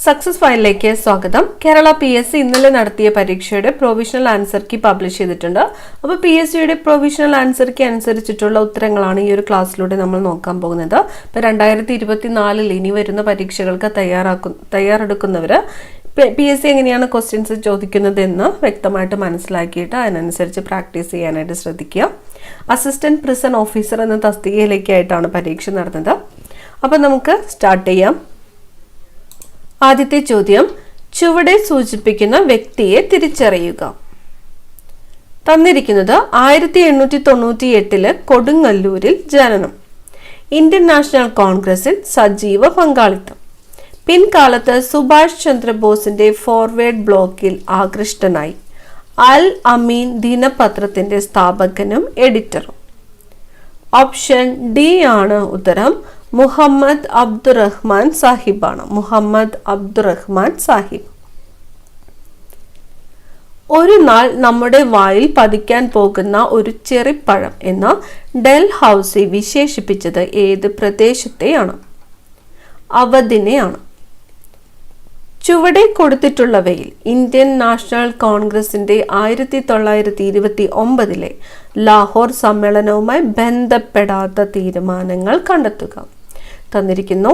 Success ഫയലിലേക്ക് സ്വാഗതം. Kerala PSC ഇന്നലെ നടത്തിയ പരീക്ഷയുടെ പ്രൊവിഷണൽ ആൻസർ കീ പബ്ലിഷ് ചെയ്തിട്ടുണ്ട്. അപ്പോൾ PSCയുടെ പ്രൊവിഷണൽ ആൻസർ കീ അനുസരിച്ചിട്ടുള്ള ഉത്തരങ്ങളാണ് ഈ ഒരു ക്ലാസ്സിലൂടെ നമ്മൾ നോക്കാൻ പോകുന്നത്. ഇപ്പോൾ 2024 ഇനി വരുന്ന പരീക്ഷകൾക്ക് തയ്യാറെടുക്കുന്നവർ PSC എങ്ങനെയാണ് ക്വസ്റ്റ്യൻസ് ചോദിക്കുന്നത് എന്ന് വ്യക്തമായിട്ട് മനസ്സിലാക്കിയിട്ട് അതിനനുസരിച്ച് പ്രാക്ടീസ് ചെയ്യാനായിട്ട് ശ്രദ്ധിക്കുക. അസിസ്റ്റന്റ് പ്രിസൺ ഓഫീസർ എന്ന തസ്തികയിലേക്കായിട്ടാണ് പരീക്ഷ നടന്നത്. അപ്പോൾ നമുക്ക് സ്റ്റാർട്ട് ചെയ്യാം. ആദ്യത്തെ ചോദ്യം, ചുവടെ സൂചിപ്പിക്കുന്ന വ്യക്തിയെ തിരിച്ചറിയുക. തന്നിരിക്കുന്നത് 1898 കൊടുങ്ങല്ലൂരിൽ ജനനം. ഇന്ത്യൻ നാഷണൽ കോൺഗ്രസിൽ സജീവ പങ്കാളിത്തം. പിൻകാലത്ത് സുഭാഷ് ചന്ദ്രബോസിന്റെ ഫോർവേഡ് ബ്ലോക്കിൽ ആകൃഷ്ടനായി. അൽ അമീൻ ദിനപത്രത്തിന്റെ സ്ഥാപകനും എഡിറ്ററും. ഓപ്ഷൻ ഡി ആണ് ഉത്തരം. മുഹമ്മദ് അബ്ദുറഹ്മാൻ സാഹിബാണ്. മുഹമ്മദ് അബ്ദുറഹ്മാൻ സാഹിബ്. ഒരു നാൾ നമ്മുടെ വായിൽ പതിക്കാൻ പോകുന്ന ഒരു ചെറിപ്പഴം എന്ന ഡൽഹൌസി വിശേഷിപ്പിച്ചത് ഏത് പ്രദേശത്തെയാണ്? അവധിനെയാണ്. ചുവടെ കൊടുത്തിട്ടുള്ളവയിൽ ഇന്ത്യൻ നാഷണൽ കോൺഗ്രസിന്റെ 1929 ലാഹോർ സമ്മേളനവുമായി ബന്ധപ്പെടാത്ത തീരുമാനങ്ങൾ കണ്ടെത്തുക. തന്നിരിക്കുന്നു.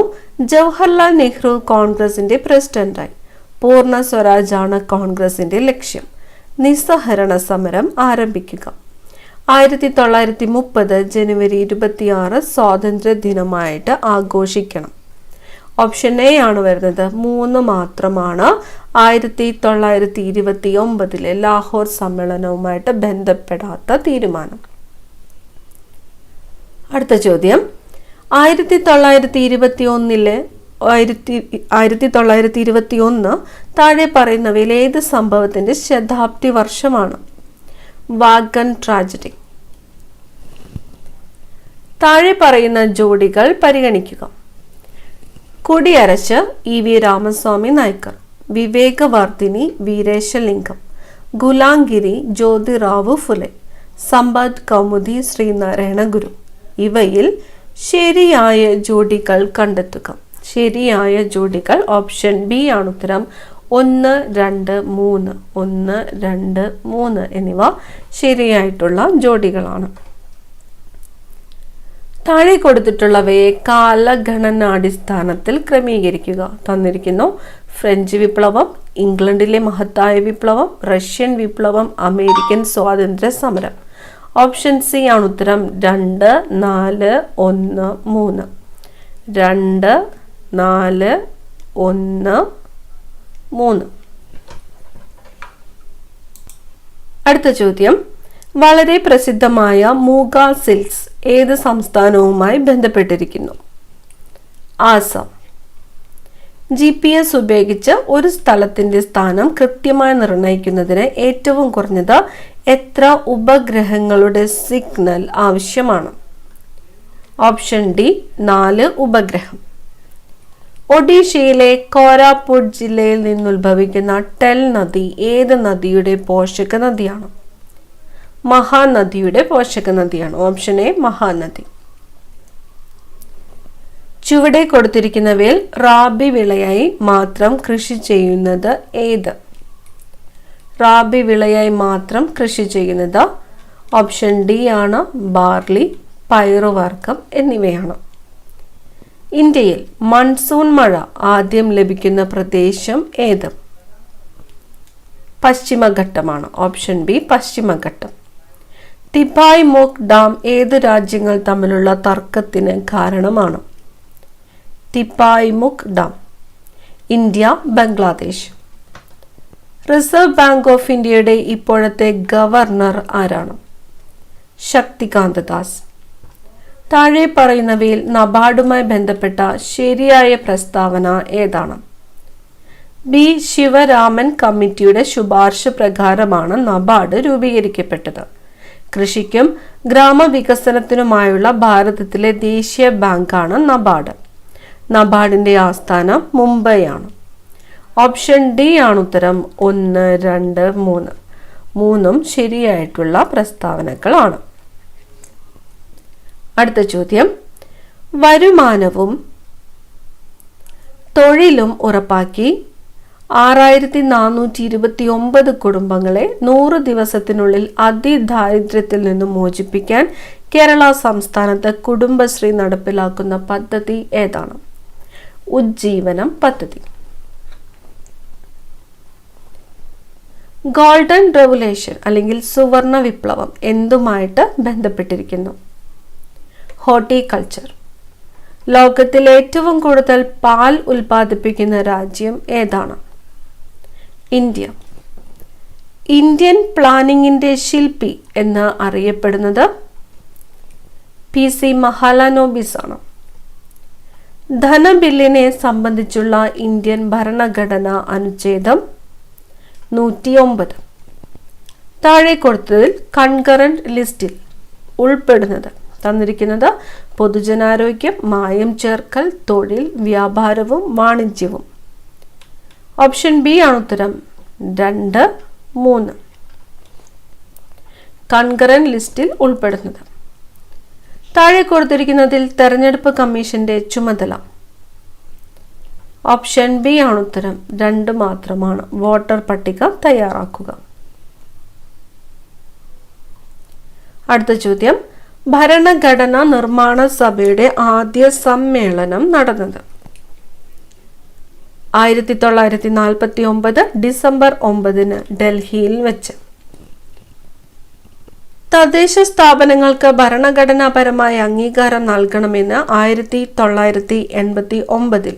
ജവഹർലാൽ നെഹ്റു കോൺഗ്രസിന്റെ പ്രസിഡന്റായി. പൂർണ്ണ സ്വരാജാണ് കോൺഗ്രസിന്റെ ലക്ഷ്യം. നിസ്സഹരണ സമരം ആരംഭിക്കുക. 1930 ജനുവരി 26 സ്വാതന്ത്ര്യ ദിനമായിട്ട് ആഘോഷിക്കണം. ഓപ്ഷൻ എ ആണ് വരുന്നത്. 3 മാത്രമാണ് 1929 ലാഹോർ സമ്മേളനവുമായിട്ട് ബന്ധപ്പെടാത്ത തീരുമാനം. അടുത്ത ചോദ്യം, 1921 താഴെ പറയുന്നവയിൽ ഏത് സംഭവത്തിന്റെ ശതാബ്ദി വർഷമാണ്? Wagon tragedy. താഴെ പറയുന്ന ജോഡികൾ പരിഗണിക്കുക. കുടിയരശ് EV രാമസ്വാമി നായ്ക്കർ. വിവേകവർദ്ധിനി വീരേശലിംഗം. ഗുലാംഗിരി ജ്യോതിറാവു ഫുലെ. സമ്പദ് കൗമുദി ശ്രീനാരായണ ഗുരു. ഇവയിൽ ശരിയായ ജോഡികൾ കണ്ടെത്തുക. ശരിയായ ജോഡികൾ ഓപ്ഷൻ ബി ആണ് ഉത്തരം. 1, 2, 3 1, 2, 3 എന്നിവ ശരിയായിട്ടുള്ള ജോഡികളാണ്. താഴെ കൊടുത്തിട്ടുള്ളവയെ കാലഗണനാടിസ്ഥാനത്തിൽ ക്രമീകരിക്കുക. തന്നിരിക്കുന്നു. ഫ്രഞ്ച് വിപ്ലവം, ഇംഗ്ലണ്ടിലെ മഹത്തായ വിപ്ലവം, റഷ്യൻ വിപ്ലവം, അമേരിക്കൻ സ്വാതന്ത്ര്യ സമരം. ഓപ്ഷൻ സി ആണ് ഉത്തരം. 2, 4, 1, 3 2, 4, 1, 3. അടുത്ത ചോദ്യം, വളരെ പ്രസിദ്ധമായ മൂഗ സിൽക്സ് ഏത് സംസ്ഥാനവുമായി ബന്ധപ്പെട്ടിരിക്കുന്നു? ആസാം. GPS ഉപയോഗിച്ച് ഒരു സ്ഥലത്തിന്റെ സ്ഥാനം കൃത്യമായി നിർണ്ണയിക്കുന്നതിന് ഏറ്റവും കുറഞ്ഞത് എത്ര ഉപഗ്രഹങ്ങളുടെ സിഗ്നൽ ആവശ്യമാണ്? ഓപ്ഷൻ ഡി 4 ഉപഗ്രഹം. ഒഡീഷയിലെ കോരാപുട്ട് ജില്ലയിൽ നിന്നുത്ഭവിക്കുന്ന ടെൽ നദി ഏത് നദിയുടെ പോഷക നദിയാണ്? മഹാനദിയുടെ പോഷക നദിയാണ്. Option A Mahanadi. ചുവടെ കൊടുത്തിരിക്കുന്നവയിൽ റാബി വിളയായി മാത്രം കൃഷി ചെയ്യുന്നത് ഏത്? റാബി വിളയായി മാത്രം കൃഷി ചെയ്യുന്നത് ഓപ്ഷൻ ഡി ആണ്. ബാർലി, പയറുവർഗ്ഗം എന്നിവയാണ്. ഇന്ത്യയിൽ മൺസൂൺ മഴ ആദ്യം ലഭിക്കുന്ന പ്രദേശം ഏത്? പശ്ചിമഘട്ടമാണ്. ഓപ്ഷൻ ബി പശ്ചിമഘട്ടം. തിപായ് മുക് ഡാം ഏത് രാജ്യങ്ങൾ തമ്മിലുള്ള തർക്കത്തിന് കാരണമാണ്? Tipaimukh dam. India, Bangladesh. Reserve Bank of ഇന്ത്യയുടെ ഇപ്പോഴത്തെ ഗവർണർ ആരാണ്? ശക്തികാന്ത ദാസ്. താഴെ പറയുന്നവയിൽ നബാർഡുമായി ബന്ധപ്പെട്ട ശരിയായ പ്രസ്താവന ഏതാണ്? ബി. ശിവരാമൻ കമ്മിറ്റിയുടെ ശുപാർശ പ്രകാരമാണ് നബാർഡ് രൂപീകരിക്കപ്പെട്ടത്. കൃഷിക്കും ഗ്രാമവികസനത്തിനുമായുള്ള ഭാരതത്തിലെ ദേശീയ ബാങ്കാണ് നബാർഡ്. നബാർഡിന്റെ ആസ്ഥാനം മുംബൈയാണ്. ഓപ്ഷൻ ഡി ആണ് ഉത്തരം. 1, 2, 3 3 ശരിയായിട്ടുള്ള പ്രസ്താവനകളാണ്. അടുത്ത ചോദ്യം, വരുമാനവും തൊഴിലും ഉറപ്പാക്കി 6429 കുടുംബങ്ങളെ 100 ദിവസത്തിനുള്ളിൽ അതിദാരിദ്ര്യത്തിൽ നിന്നും മോചിപ്പിക്കാൻ കേരള സംസ്ഥാനത്ത് കുടുംബശ്രീ നടപ്പിലാക്കുന്ന പദ്ധതി ഏതാണ്? ഉജ്ജീവനം പദ്ധതി. ഗോൾഡൻ റെവല്യൂഷൻ അല്ലെങ്കിൽ സുവർണ വിപ്ലവം എന്തുമായിട്ട് ബന്ധപ്പെട്ടിരിക്കുന്നു? ഹോർട്ടിക്കൾച്ചർ. ലോകത്തിൽ ഏറ്റവും കൂടുതൽ പാൽ ഉൽപ്പാദിപ്പിക്കുന്ന രാജ്യം ഏതാണ്? ഇന്ത്യ. ഇന്ത്യൻ പ്ലാനിങ്ങിന്റെ ശില്പി എന്ന് അറിയപ്പെടുന്നത് PC മഹാലനോബിസ് ആണ്. ധനബില്ലിനെ സംബന്ധിച്ചുള്ള ഇന്ത്യൻ ഭരണഘടനാ അനുച്ഛേദം 109. താഴെ കൊടുത്തതിൽ കൺകറന്റ് ലിസ്റ്റിൽ ഉൾപ്പെടുന്നത് തന്നിരിക്കുന്നത് പൊതുജനാരോഗ്യം, മായം ചേർക്കൽ, തൊഴിൽ, വ്യാപാരവും വാണിജ്യവും. ഓപ്ഷൻ ബി ആണ് ഉത്തരം. 2, 3 കൺകറന്റ് ലിസ്റ്റിൽ ഉൾപ്പെടുന്നത്. താഴെ കൊടുത്തിരിക്കുന്നതിൽ തെരഞ്ഞെടുപ്പ് കമ്മീഷന്റെ ചുമതല. ഓപ്ഷൻ ബി ആണ് ഉത്തരം. 2 മാത്രമാണ്. വോട്ടർ പട്ടിക തയ്യാറാക്കുക. അടുത്ത ചോദ്യം, ഭരണഘടനാ നിർമ്മാണ സഭയുടെ ആദ്യ സമ്മേളനം നടന്നത്? 1949 ഡിസംബർ 9 ഡൽഹിയിൽ വെച്ച്. തദ്ദേശ സ്ഥാപനങ്ങൾക്ക് ഭരണഘടനാപരമായ അംഗീകാരം നൽകണമെന്ന് 1989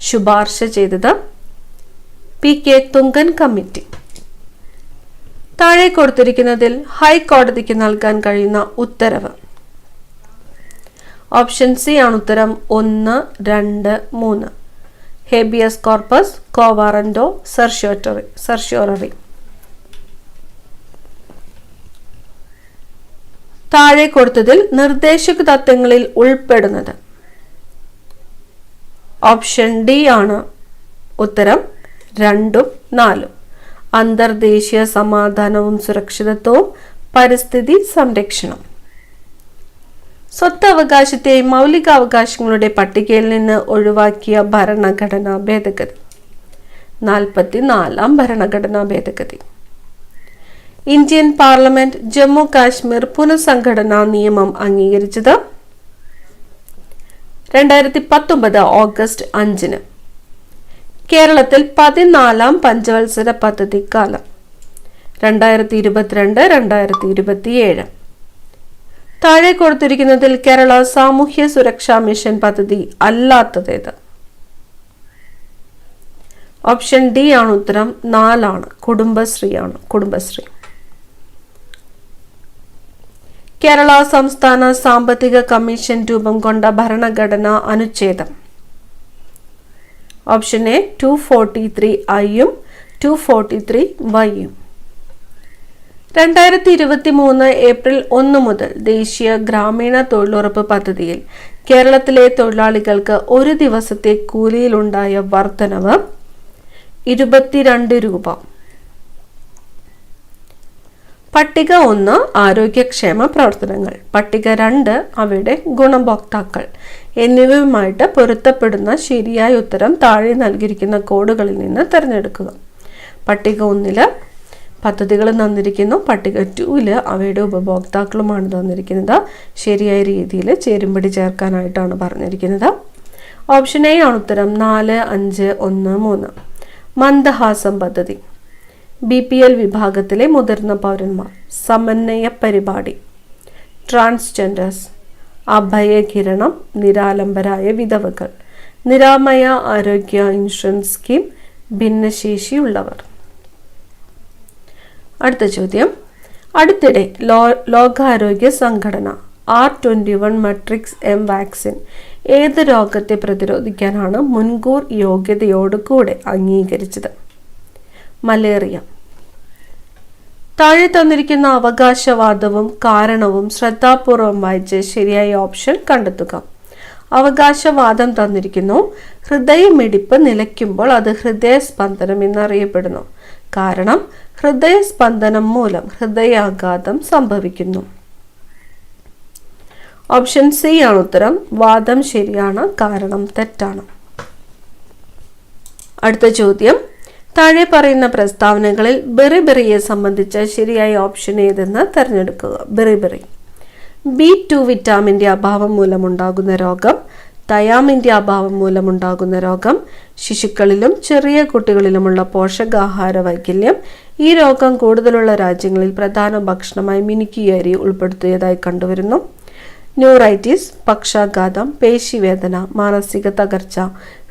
ശുപാർശ ചെയ്തത് PK തുങ്കൻ കമ്മിറ്റി. താഴെ കൊടുത്തിരിക്കുന്നതിൽ ഹൈക്കോടതിക്ക് നൽകാൻ കഴിയുന്ന ഉത്തരവ്. ഓപ്ഷൻ സി ആണ് ഉത്തരം. 1, 2, 3 ഹേബിയസ് കോർപ്പസ്, കോവാറന്റോ, സർഷ്യോററി. താഴെ കൊടുത്തതിൽ നിർദ്ദേശക തത്വങ്ങളിൽ ഉൾപ്പെടുന്നത്. ഓപ്ഷൻ ഡി ആണ് ഉത്തരം. 2, 4 അന്തർദേശീയ സമാധാനവും സുരക്ഷിതത്വവും പരിസ്ഥിതി സംരക്ഷണം. സ്വത്തവകാശത്തെ മൗലികാവകാശങ്ങളുടെ പട്ടികയിൽ നിന്ന് ഒഴിവാക്കിയ ഭരണഘടനാ ഭേദഗതി. 44ാം ഭരണഘടനാ ഭേദഗതി. ഇന്ത്യൻ പാർലമെന്റ് ജമ്മു കാശ്മീർ പുനഃസംഘടനാ നിയമം അംഗീകരിച്ചത് 2019 ഓഗസ്റ്റ് 5. കേരളത്തിൽ 14ാം പഞ്ചവത്സര പദ്ധതി കാലം 2022-2027. താഴെ കൊടുത്തിരിക്കുന്നതിൽ കേരള സാമൂഹ്യ സുരക്ഷാ മിഷൻ പദ്ധതി അല്ലാത്തതേത്? ഓപ്ഷൻ ഡി ആണ് ഉത്തരം. 4 ആണ്. കുടുംബശ്രീയാണ്. കുടുംബശ്രീ. കേരള സംസ്ഥാന സാമ്പത്തിക കമ്മീഷൻ രൂപം കൊണ്ട ഭരണഘടനാ അനുച്ഛേദം. ഓപ്ഷൻ എ 243(i)യും 243(y)യും. 2023 ഏപ്രിൽ 1 മുതൽ ദേശീയ ഗ്രാമീണ തൊഴിലുറപ്പ് പദ്ധതിയിൽ കേരളത്തിലെ തൊഴിലാളികൾക്ക് ഒരു ദിവസത്തെ കൂലിയിലുണ്ടായ വർധനവ് 22 രൂപ. പട്ടിക 1 ആരോഗ്യക്ഷേമ പ്രവർത്തനങ്ങൾ, പട്ടിക 2 അവയുടെ ഗുണഭോക്താക്കൾ എന്നിവയുമായിട്ട് പൊരുത്തപ്പെടുന്ന ശരിയായ ഉത്തരം താഴെ നൽകിയിരിക്കുന്ന കോഡുകളിൽ നിന്ന് തിരഞ്ഞെടുക്കുക. പട്ടിക 1 പദ്ധതികൾ തന്നിരിക്കുന്നു. പട്ടിക 2 അവയുടെ ഉപഭോക്താക്കളുമാണ് തന്നിരിക്കുന്നത്. ശരിയായ രീതിയിൽ ചേരുംപടി ചേർക്കാനായിട്ടാണ് പറഞ്ഞിരിക്കുന്നത്. ഓപ്ഷൻ എ ആണ് ഉത്തരം. 4, 5, 1, 3 മന്ദഹാസം പദ്ധതി. BPL വിഭാഗത്തിലെ മുതിർന്ന പൗരന്മാർ, സമന്വയ പരിപാടി, ട്രാൻസ്ജെൻഡേഴ്സ്, അഭയകിരണം, നിരാലംബരായ വിധവകൾ, നിരാമയ ആരോഗ്യ ഇൻഷുറൻസ് സ്കീം, ഭിന്നശേഷിയുള്ളവർ. അടുത്ത ചോദ്യം, അടുത്തിടെ ലോകാരോഗ്യ സംഘടന R21 മെട്രിക്സ് M വാക്സിൻ ഏത് രോഗത്തെ പ്രതിരോധിക്കാനാണ് മുൻകൂർ യോഗ്യതയോടുകൂടെ അംഗീകരിച്ചത്? മലേറിയ. താഴെ തന്നിരിക്കുന്ന അവകാശവാദവും കാരണവും ശ്രദ്ധാപൂർവം വായിച്ച് ശരിയായ ഓപ്ഷൻ കണ്ടെത്തുക. അവകാശവാദം തന്നിരിക്കുന്നു. ഹൃദയമിടിപ്പ് നിലയ്ക്കുമ്പോൾ അത് ഹൃദയസ്പന്ദനം എന്നറിയപ്പെടുന്നു. കാരണം ഹൃദയസ്പന്ദനം മൂലം ഹൃദയാഘാതം സംഭവിക്കുന്നു. ഓപ്ഷൻ സി ആണ് ഉത്തരം. വാദം ശരിയാണ്, കാരണം തെറ്റാണ്. അടുത്ത ചോദ്യം, താഴെ പറയുന്ന പ്രസ്താവനകളിൽ ബെറിബെറിയെ സംബന്ധിച്ച ശരിയായ ഓപ്ഷൻ ഏതെന്ന് തിരഞ്ഞെടുക്കുക. ബെറിബെറി. B2 വിറ്റാമിൻ്റെ അഭാവം മൂലമുണ്ടാകുന്ന രോഗം, തയാമിൻ്റെ അഭാവം മൂലമുണ്ടാകുന്ന രോഗം, ശിശുക്കളിലും ചെറിയ കുട്ടികളിലുമുള്ള പോഷകാഹാര വൈകല്യം. ഈ രോഗം കൂടുതലുള്ള രാജ്യങ്ങളിൽ പ്രധാന ഭക്ഷണമായി മിനുക്കിയ അരി ഉൾപ്പെടുത്തിയതായി കണ്ടുവരുന്നു. ന്യൂറൈറ്റിസ്, പക്ഷാഘാതം, പേശിവേദന, മാനസിക തകർച്ച,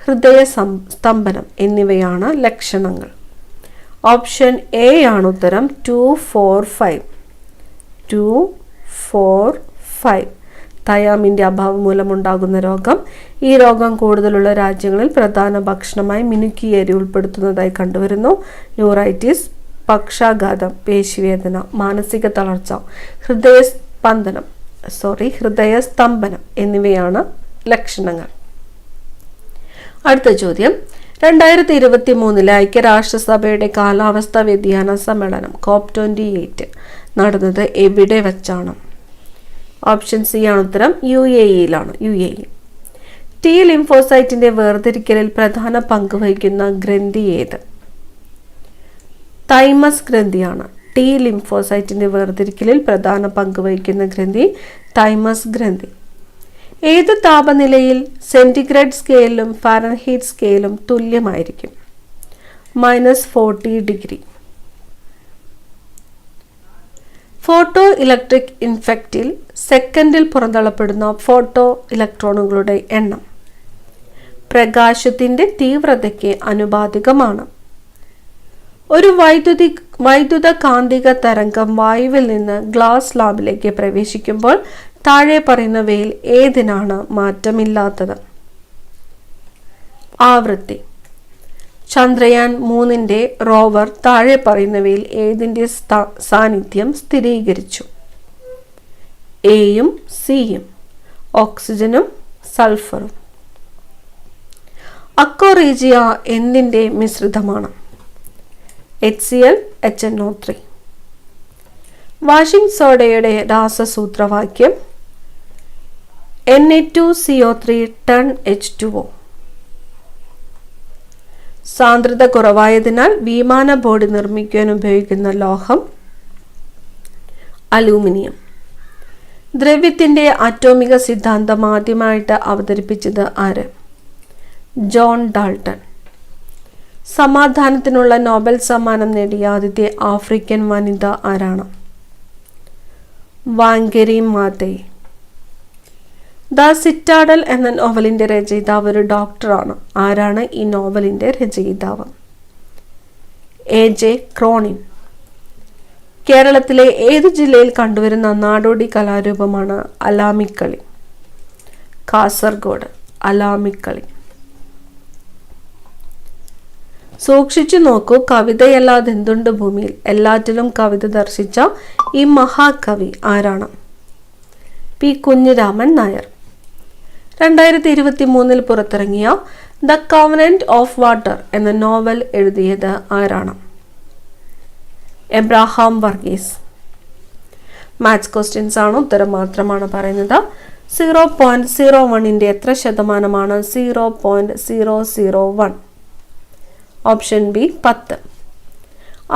ഹൃദയ സ്തംഭനം എന്നിവയാണ് ലക്ഷണങ്ങൾ. ഓപ്ഷൻ എ ആണ് ഉത്തരം. 2, 4, 5. 2, 4, 5. തയാമിൻ്റെ അഭാവം മൂലമുണ്ടാകുന്ന രോഗം. ഈ രോഗം കൂടുതലുള്ള രാജ്യങ്ങളിൽ പ്രധാന ഭക്ഷണമായി മിനുക്കിയ അരി ഉൾപ്പെടുത്തുന്നതായി കണ്ടുവരുന്നു. ന്യൂറൈറ്റിസ്, പക്ഷാഘാതം, പേശിവേദന, മാനസിക തളർച്ച, ഹൃദയ സ്തംഭനം എന്നിവയാണ് ലക്ഷണങ്ങൾ. അടുത്ത ചോദ്യം, 2023 ഐക്യരാഷ്ട്രസഭയുടെ കാലാവസ്ഥാ വ്യതിയാന സമ്മേളനം COP28 നടന്നത് എവിടെ വെച്ചാണ്? ഓപ്ഷൻ സി ആണ് ഉത്തരം. UAE-യിലാണ്. UAE. T ലിംഫോസൈറ്റിന്റെ വേർതിരിക്കലിൽ പ്രധാന പങ്ക് വഹിക്കുന്ന ഗ്രന്ഥി ഏത്? തൈമസ് ഗ്രന്ഥിയാണ്. T ലിംഫോസൈറ്റിന്റെ വേർതിരിക്കലിൽ പ്രധാന പങ്ക് വഹിക്കുന്ന ഗ്രന്ഥി തൈമസ് ഗ്രന്ഥി. ഏത് താപനിലയിൽ സെന്റിഗ്രേഡ് സ്കെയിലും ഫാരൻഹീറ്റ് സ്കെയിലും തുല്യമായിരിക്കും? -40 ഡിഗ്രി. ഫോട്ടോ ഇലക്ട്രിക് ഇഫക്റ്റിൽ സെക്കൻഡിൽ പുറന്തള്ളപ്പെടുന്ന ഫോട്ടോ ഇലക്ട്രോണുകളുടെ എണ്ണം പ്രകാശത്തിന്റെ തീവ്രതയ്ക്ക് അനുപാതികമാണ്. ഒരു വൈദ്യുത കാന്തിക തരംഗം വായുവിൽ നിന്ന് ഗ്ലാസ് സ്ലാബിലേക്ക് പ്രവേശിക്കുമ്പോൾ താഴെ പറയുന്നവയിൽ ഏതിനാണ് മാറ്റമില്ലാത്തത്? ആവൃത്തി. ചന്ദ്രയാൻ 3 റോവർ താഴെ പറയുന്നവയിൽ ഏതിൻ്റെ സാന്നിധ്യം സ്ഥിരീകരിച്ചു? എയും സിയും. ഓക്സിജനും സൾഫറും. അക്കോറീജിയ എന്തിൻ്റെ മിശ്രിതമാണ്? HCl, HNO3. വാഷിംഗ് സോഡയുടെ രാസസൂത്രവാക്യം Na2CO3 ടൺ H2O. സാന്ദ്രത കുറവായതിനാൽ വിമാന ബോഡി നിർമ്മിക്കാൻ ഉപയോഗിക്കുന്ന ലോഹം അലൂമിനിയം. ദ്രവ്യത്തിന്റെ ആറ്റോമിക സിദ്ധാന്തം ആദ്യമായിട്ട് അവതരിപ്പിച്ചത് ആര്? John Dalton. സമാധാനത്തിനുള്ള നോബൽ സമ്മാനം നേടിയ ആദ്യത്തെ ആഫ്രിക്കൻ വനിത ആരാണ്? വാങ്കരി മാതേ. ദ സിറ്റാഡൽ എന്ന നോവലിന്റെ രചയിതാവ് ഒരു ഡോക്ടറാണ്. ആരാണ് ഈ നോവലിന്റെ രചയിതാവ്? AJ Cronin. കേരളത്തിലെ ഏതു ജില്ലയിൽ കണ്ടുവരുന്ന നാടോടി കലാരൂപമാണ് അലാമിക്കളി? കാസർഗോഡ്. അലാമിക്കളി. സൂക്ഷിച്ചു നോക്കൂ, കവിതയല്ലാതെ എന്തുണ്ട് ഭൂമിയിൽ? എല്ലാറ്റിലും കവിത ദർശിച്ച ഈ മഹാകവി ആരാണ്? P. കുഞ്ഞിരാമൻ നായർ. 2023 പുറത്തിറങ്ങിയ ദ കവനന്റ് ഓഫ് വാട്ടർ എന്ന നോവൽ എഴുതിയത് ആരാണ്? എബ്രഹാം വർഗീസ്. മാത്സ് ക്വസ്റ്റ്യൻസ് ആണ്, ഉത്തരം മാത്രമാണ് പറയുന്നത്. 0.01 എത്ര ശതമാനമാണ്? 0.001. Option B 10.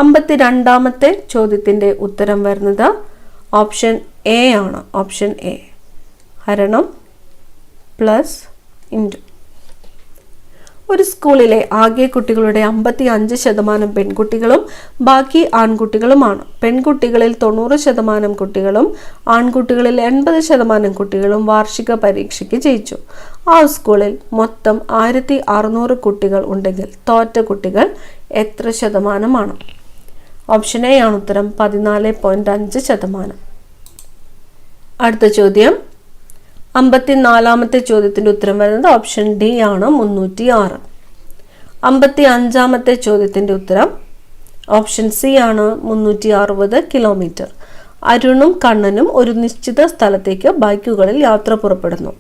52ാമത്തെ ചോദ്യത്തിന്റെ ഉത്തരം വരുന്നത് ഓപ്ഷൻ എ ആണ്. Option A. ഹരണം പ്ലസ് ഇൻറ്റു. ഒരു സ്കൂളിലെ ആകെ കുട്ടികളുടെ 55% പെൺകുട്ടികളും ബാക്കി ആൺകുട്ടികളുമാണ്. പെൺകുട്ടികളിൽ 90% കുട്ടികളും ആൺകുട്ടികളിൽ 80% കുട്ടികളും വാർഷിക പരീക്ഷയ്ക്ക് ജയിച്ചു. ആ സ്കൂളിൽ മൊത്തം 1600 കുട്ടികൾ ഉണ്ടെങ്കിൽ തോറ്റ കുട്ടികൾ എത്ര ശതമാനമാണ്? ഓപ്ഷൻ എ ആണ് ഉത്തരം. 14.5%. അടുത്ത ചോദ്യം, 54ാമത്തെ ചോദ്യത്തിന്റെ ഉത്തരം വരുന്നത് ഓപ്ഷൻ ഡി ആണ്, 306. 55ാമത്തെ ചോദ്യത്തിന്റെ ഉത്തരം ഓപ്ഷൻ സി ആണ്, 360 കിലോമീറ്റർ. അരുണും കണ്ണനും ഒരു നിശ്ചിത സ്ഥലത്തേക്ക് ബൈക്കുകളിൽ യാത്ര പുറപ്പെടുന്നു.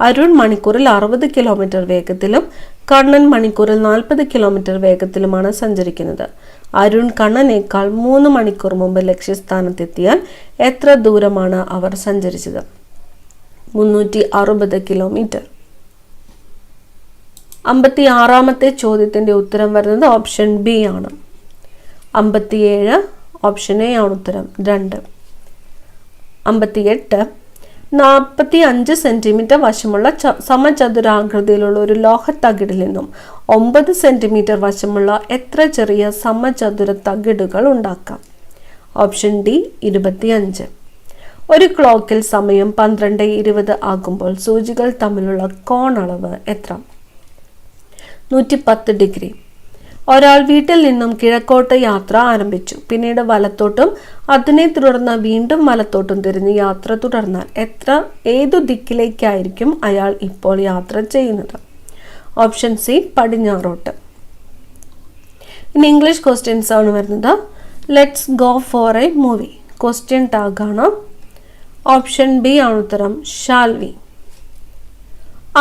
അരുൺ മണിക്കൂറിൽ 60 കിലോമീറ്റർ വേഗത്തിലും കണ്ണൻ മണിക്കൂറിൽ 40 കിലോമീറ്റർ വേഗത്തിലുമാണ് സഞ്ചരിക്കുന്നത്. അരുൺ കണ്ണനേക്കാൾ 3 മണിക്കൂർ മുമ്പ് ലക്ഷ്യസ്ഥാനത്തെത്തിയാൽ എത്ര ദൂരമാണ് അവർ സഞ്ചരിച്ചത്? 360 കിലോമീറ്റർ. 56-ാമത്തെ ചോദ്യത്തിൻ്റെ ഉത്തരം വരുന്നത് ഓപ്ഷൻ ബി ആണ്. 57 ഓപ്ഷൻ എ ആണ് ഉത്തരം 2. 58 45 സെന്റിമീറ്റർ വശമുള്ള സമചതുരാകൃതിയിലുള്ള ഒരു ലോഹത്തകിടിൽ നിന്നും 9 സെന്റിമീറ്റർ വശമുള്ള എത്ര ചെറിയ സമചതുര തകിടുകൾ ഉണ്ടാക്കാം? Option D 25. ഒരു ക്ലോക്കിൽ സമയം 12:20 ആകുമ്പോൾ സൂചികൾ തമ്മിലുള്ള കോണളവ് എത്ര? 110 ഡിഗ്രി. ഒരാൾ വീട്ടിൽ നിന്നും കിഴക്കോട്ട് യാത്ര ആരംഭിച്ചു. പിന്നീട് വലത്തോട്ടും അതിനെ തുടർന്ന് വീണ്ടും വലത്തോട്ടും തിരിഞ്ഞ് യാത്ര തുടർന്നാൽ ഏതു ദിക്കിലേക്കായിരിക്കും അയാൾ ഇപ്പോൾ യാത്ര ചെയ്യുന്നത്? ഓപ്ഷൻ സി പടിഞ്ഞാറോട്ട്. ഇനി ഇംഗ്ലീഷ് ക്വസ്റ്റ്യൻസ് ആണ് വരുന്നത്. Let's go for a movie. Question ടാഗാണ്. ഓപ്ഷൻ ബി ആണ് ഉത്തരം shall we.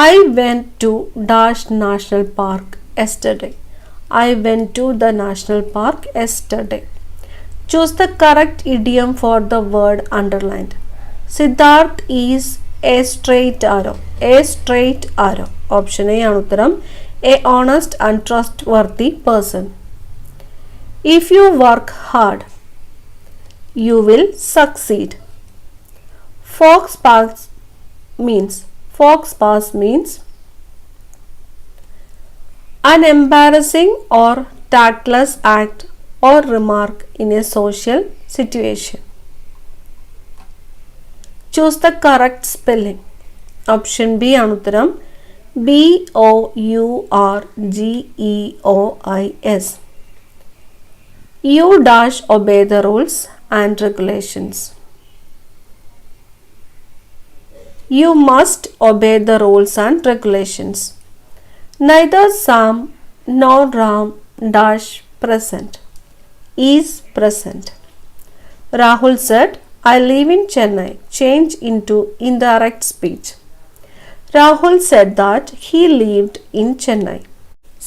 I went to Dash National Park yesterday. I went to the national park yesterday. Choose the correct idiom for the word underlined. Siddharth is a straight arrow. A straight arrow. Option A ആണ് ഉത്തരം. A honest and trustworthy person. If you work hard, you will succeed. Fox pass means an embarrassing or tactless act or remark in a social situation. Choose the correct spelling. Option B ആണ് ഉത്തരം. BOURGEOIS. You dash obey the rules and regulations. You must obey the rules and regulations. Neither Sam nor Ram dash present is present. Rahul said, I live in Chennai. Change into indirect speech. Rahul said that he lived in Chennai.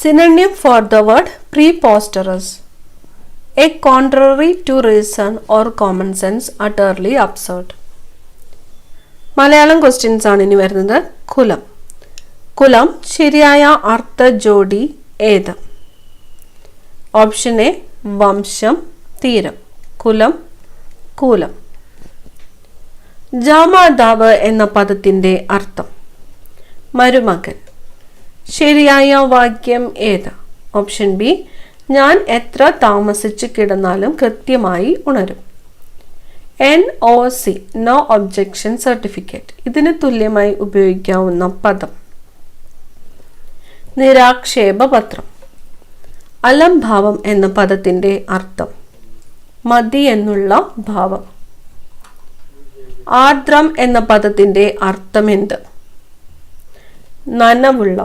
Synonym for the word preposterous. A contrary to reason or common sense, utterly absurd. Malayalam questions ആണ് ഇനി വരുന്നത്. കുലം. കുലം ശരിയായ അർത്ഥ ജോഡി ഏത്? Option A വംശം തീരം. കുലം കൂലം. ജാമാതാവ് എന്ന പദത്തിൻ്റെ അർത്ഥം മരുമകൻ. ശരിയായ വാക്യം ഏത്? ഓപ്ഷൻ ബി ഞാൻ എത്ര താമസിച്ച് കിടന്നാലും കൃത്യമായി ഉണരും. NOC no objection certificate. ഇതിന് തുല്യമായി ഉപയോഗിക്കാവുന്ന പദം നിരാക്ഷേപ പത്രം. അലംഭാവം എന്ന പദത്തിൻ്റെ അർത്ഥം മതി എന്നുള്ള ഭാവം. ആർദ്രം എന്ന പദത്തിൻ്റെ അർത്ഥമെന്ത്? നനവുള്ള.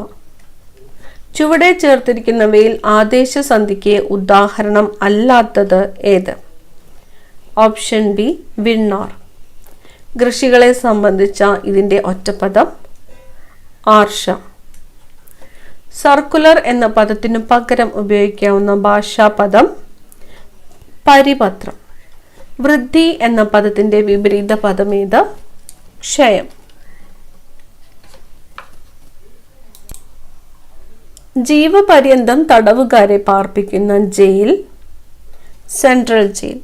ചുവടെ ചേർത്തിരിക്കുന്നവയിൽ ആദേശസന്ധിക്ക് ഉദാഹരണം അല്ലാത്തത് ഏത്? Option B വിണ്ണാർ. കൃഷികളെ സംബന്ധിച്ച ഇതിൻ്റെ ഒറ്റപ്പദം ആർഷ. സർക്കുലർ എന്ന പദത്തിനു പകരം ഉപയോഗിക്കാവുന്ന ഭാഷാപദം പരിപത്രം. വൃദ്ധി എന്ന പദത്തിൻ്റെ വിപരീത പദം ഏത്? ക്ഷയം. ജീവപര്യന്തം തടവുകാരെ പാർപ്പിക്കുന്ന ജയിൽ സെൻട്രൽ ജയിൽ.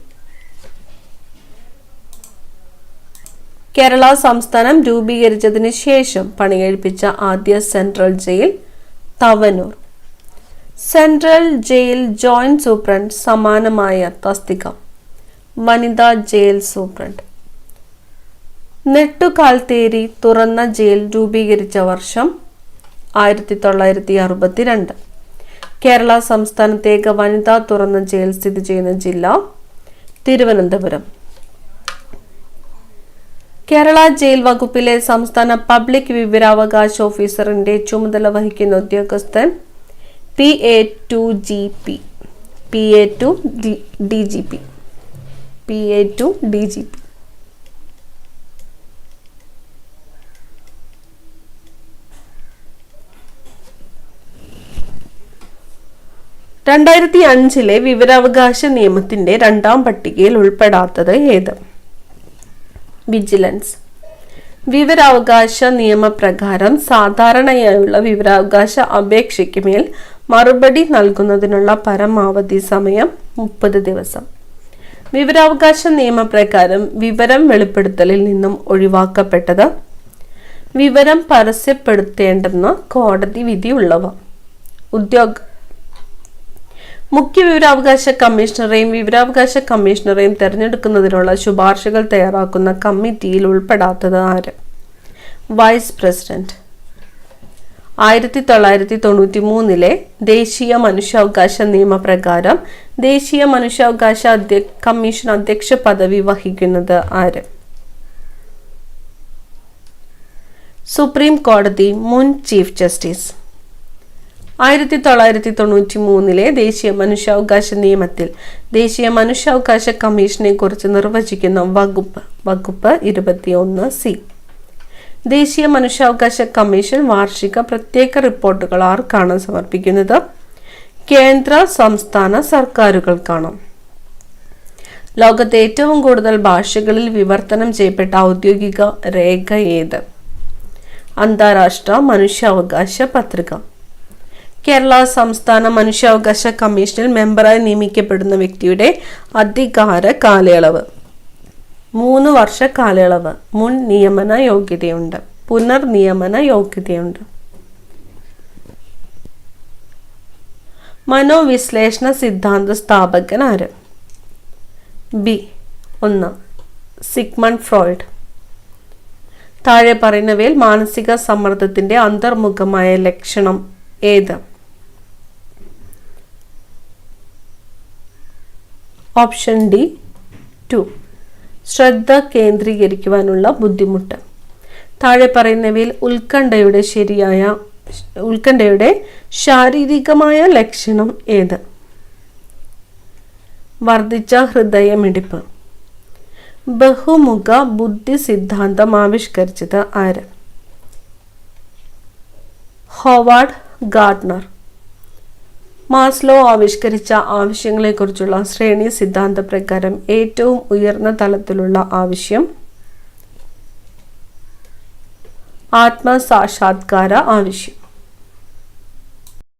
കേരള സംസ്ഥാനം രൂപീകരിച്ചതിന് ശേഷം പണികഴിപ്പിച്ച ആദ്യ central jail Thavanur. Central jail joint superintendent സമാനമായ തസ്തിക വനിതാ ജയിൽ സൂപ്രണ്ട്. നെട്ടുകാൽത്തേരി തുറന്ന ജയിൽ രൂപീകരിച്ച വർഷം 1962. കേരള സംസ്ഥാനത്തേക്ക് വനിതാ തുറന്ന ജയിൽ സ്ഥിതി ചെയ്യുന്ന ജില്ല തിരുവനന്തപുരം. കേരള ജയിൽ വകുപ്പിലെ സംസ്ഥാന പബ്ലിക് വിവരാവകാശ ഓഫീസറിന്റെ ചുമതല വഹിക്കുന്ന ഉദ്യോഗസ്ഥൻ PA2 DGP. PA2 DGP. (2005) വിവരാവകാശ നിയമത്തിന്റെ 2ാം പട്ടികയിൽ ഉൾപ്പെടാത്തത് ഏത്? വിജിലൻസ്. വിവരാവകാശ നിയമപ്രകാരം സാധാരണയായുള്ള വിവരാവകാശ അപേക്ഷയ്ക്ക് മേൽ മറുപടി നൽകുന്നതിനുള്ള പരമാവധി സമയം 30 ദിവസം. വിവരാവകാശ നിയമപ്രകാരം വിവരം വെളിപ്പെടുത്തലിൽ നിന്നും ഒഴിവാക്കപ്പെട്ടത് വിവരം പരസ്യപ്പെടുത്തേണ്ടെന്ന കോടതി വിധിയുള്ളവ. മുഖ്യ വിവരാവകാശ കമ്മീഷണറെയും തെരഞ്ഞെടുക്കുന്നതിനുള്ള ശുപാർശകൾ തയ്യാറാക്കുന്ന കമ്മിറ്റിയിൽ ഉൾപ്പെടാത്തത് ആര്? Vice president. 1993 ദേശീയ മനുഷ്യാവകാശ നിയമപ്രകാരം ദേശീയ മനുഷ്യാവകാശ കമ്മീഷൻ അധ്യക്ഷ പദവി വഹിക്കുന്നത് ആര്? സുപ്രീം കോടതി മുൻ ചീഫ് ജസ്റ്റിസ്. 1993 ദേശീയ മനുഷ്യാവകാശ നിയമത്തിൽ ദേശീയ മനുഷ്യാവകാശ കമ്മീഷനെ കുറിച്ച് നിർവചിക്കുന്ന വകുപ്പ് 21C. ദേശീയ മനുഷ്യാവകാശ കമ്മീഷൻ വാർഷിക പ്രത്യേക റിപ്പോർട്ടുകൾ ആർക്കാണ് സമർപ്പിക്കുന്നത്? കേന്ദ്ര സംസ്ഥാന സർക്കാരുകൾക്കാണ്. ലോകത്തെ ഏറ്റവും കൂടുതൽ ഭാഷകളിൽ വിവർത്തനം ചെയ്യപ്പെട്ട ഔദ്യോഗിക രേഖ ഏത്? അന്താരാഷ്ട്ര മനുഷ്യാവകാശ പത്രിക. കേരള സംസ്ഥാന മനുഷ്യാവകാശ കമ്മീഷനിൽ മെമ്പറായി നിയമിക്കപ്പെടുന്ന വ്യക്തിയുടെ അധികാര കാലയളവ് 3 വർഷ കാലയളവ്. മുൻ നിയമന യോഗ്യതയുണ്ട്. പുനർനിയമന യോഗ്യതയുണ്ട്. മനോവിശ്ലേഷണ സിദ്ധാന്ത സ്ഥാപകൻ ആര്? 1 സിഗ്മണ്ട് ഫ്രോയിഡ്. താഴെ പറയുന്നവയിൽ മാനസിക സമ്മർദ്ദത്തിന്റെ അന്തർമുഖമായ ലക്ഷണം ഏത്? ഓപ്ഷൻ ഡി 2 ശ്രദ്ധ കേന്ദ്രീകരിക്കുവാനുള്ള ബുദ്ധിമുട്ട്. താഴെ പറയുന്നവയിൽ ഉത്കണ്ഠയുടെ ശാരീരികമായ ലക്ഷണം ഏത്? വർദ്ധിച്ച ഹൃദയമിടിപ്പ്. ബഹുമുഖ ബുദ്ധി സിദ്ധാന്തം ആവിഷ്കരിച്ചത് ആര്? Howard Gardner. മാസ്ലോ ആവിഷ്കരിച്ച ആവശ്യങ്ങളെക്കുറിച്ചുള്ള ശ്രേണി സിദ്ധാന്ത പ്രകാരം ഏറ്റവും ഉയർന്ന തലത്തിലുള്ള ആവശ്യം ആത്മസാക്ഷാത്കാര ആവശ്യം.